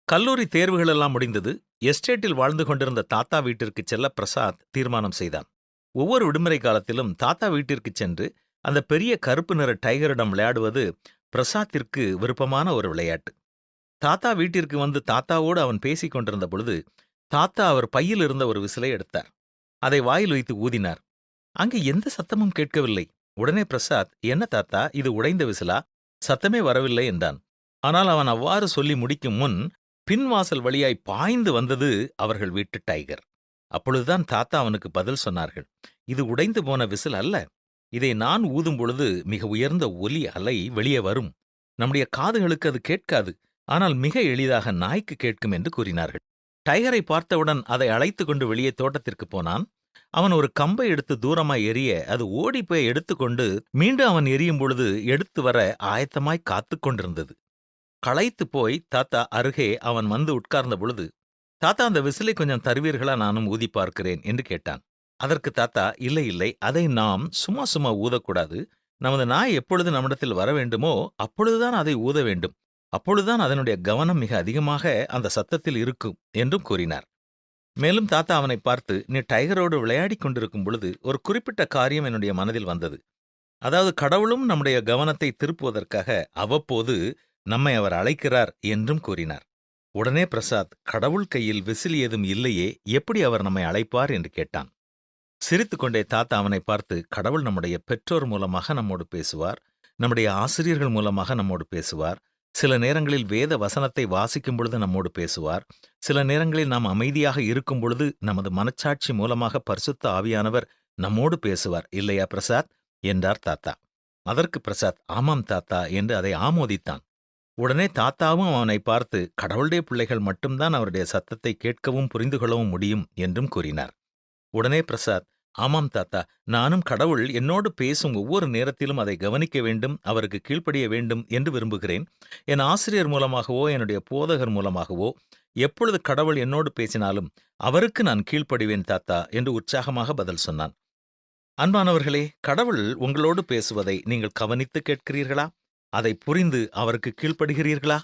கல்லூரி தேர்வுகள் எல்லாம் முடிந்தது. எஸ்டேட்டில் வாழ்ந்து கொண்டிருந்த தாத்தா வீட்டிற்கு செல்ல பிரசாத் தீர்மானம் செய்தான். ஒவ்வொரு விடுமுறை காலத்திலும் தாத்தா வீட்டிற்கு சென்று அந்த பெரிய கருப்பு நிற டைகரிடம் விளையாடுவது பிரசாத்திற்கு விருப்பமான ஒரு விளையாட்டு. தாத்தா வீட்டிற்கு வந்து தாத்தாவோடு அவன் பேசிக் கொண்டிருந்த பொழுது தாத்தா அவர் பையில் இருந்த ஒரு விசிலை எடுத்தார். அதை வாயில் வைத்து ஊதினார். அங்கு எந்த சத்தமும் கேட்கவில்லை. உடனே பிரசாத், என்ன தாத்தா, இது உடைந்த விசிலா? சத்தமே வரவில்லை என்றான். ஆனால் அவன் அவ்வாறு சொல்லி முடிக்கும் முன் பின்வாசல் வழியாய் பாய்ந்து வந்தது அவர்கள் வீட்டு டைகர். அப்பொழுதுதான் தாத்தா அவனுக்கு பதில் சொன்னார்கள். இது உடைந்து போன விசில் அல்ல. இதை நான் ஊதும் பொழுது மிக உயர்ந்த ஒலி அலை வெளியே வரும். நம்முடைய காதுகளுக்கு அது கேட்காது. ஆனால் மிக எளிதாக நாய்க்கு கேட்கும் என்று கூறினார்கள். டைகரை பார்த்தவுடன் அதை அழைத்து கொண்டு வெளியே தோட்டத்திற்கு போனான். அவன் ஒரு கம்பை எடுத்து தூரமாய் எறிய அது ஓடிப்போய் எடுத்துக்கொண்டு மீண்டும் அவன் எரியும் பொழுது எடுத்து வர ஆயத்தமாய் காத்து கொண்டிருந்தது. களைத்து போய் தாத்தா அருகே அவன் வந்து உட்கார்ந்த பொழுது, தாத்தா, அந்த விசிலை கொஞ்சம் தருவீர்களா, நானும் ஊதி பார்க்கிறேன் என்று கேட்டான். அதற்கு தாத்தா, இல்லை இல்லை, அதை நாம் சும்மா சும்மா ஊதக்கூடாது. நமது நாய் எப்பொழுது நம்மிடத்தில் வர வேண்டுமோ அப்பொழுதுதான் அதை ஊத வேண்டும். அப்பொழுதுதான் அதனுடைய கவனம் மிக அதிகமாக அந்த சத்தத்தில் இருக்கும் என்றும் கூறினார். மேலும் தாத்தா அவனை பார்த்து, நீ டைகரோடு விளையாடிக் கொண்டிருக்கும் பொழுது ஒரு குறிப்பிட்ட காரியம் என்னுடைய மனதில் வந்தது. அதாவது கடவுளும் நம்முடைய கவனத்தை திருப்புவதற்காக அவ்வப்போது நம்மை அவர் அழைக்கிறார் என்றும் கூறினார். உடனே பிரசாத், கடவுள் கையில் விசில் ஏதும் இல்லையே, எப்படி அவர் நம்மை அழைப்பார் என்று கேட்டான். சிரித்துக்கொண்டே தாத்தா அவனை பார்த்து, கடவுள் நம்முடைய பெற்றோர் மூலமாக நம்மோடு பேசுவார், நம்முடைய ஆசிரியர்கள் மூலமாக நம்மோடு பேசுவார், சில நேரங்களில் வேத வசனத்தை வாசிக்கும் பொழுது நம்மோடு பேசுவார், சில நேரங்களில் நாம் அமைதியாக இருக்கும் பொழுது நமது மனச்சாட்சி மூலமாக பரிசுத்த ஆவியானவர் நம்மோடு பேசுவார், இல்லையா பிரசாத் என்றார் தாத்தா. அதற்கு பிரசாத், ஆமாம் தாத்தா என்று அதை ஆமோதித்தான். உடனே தாத்தாவும் அவனை பார்த்து, கடவுளுடைய பிள்ளைகள் மட்டும்தான் அவருடைய சத்தத்தை கேட்கவும் புரிந்து கொள்ளவும் முடியும் என்றும் கூறினார். உடனே பிரசாத், ஆமாம் தாத்தா, நானும் கடவுள் என்னோடு பேசும் ஒவ்வொரு நேரத்திலும் அதை கவனிக்க வேண்டும், அவருக்கு கீழ்ப்படிய வேண்டும் என்று விரும்புகிறேன். என் ஆசிரியர் மூலமாகவோ என்னுடைய போதகர் மூலமாகவோ எப்பொழுது கடவுள் என்னோடு பேசினாலும் அவருக்கு நான் கீழ்ப்படிவேன் தாத்தா என்று உற்சாகமாக பதில் சொன்னான். அன்பானவர்களே, கடவுள் உங்களோடு பேசுவதை நீங்கள் கவனித்து கேட்கிறீர்களா? அதை புரிந்து அவருக்கு கீழ்ப்படுகிறீர்களா?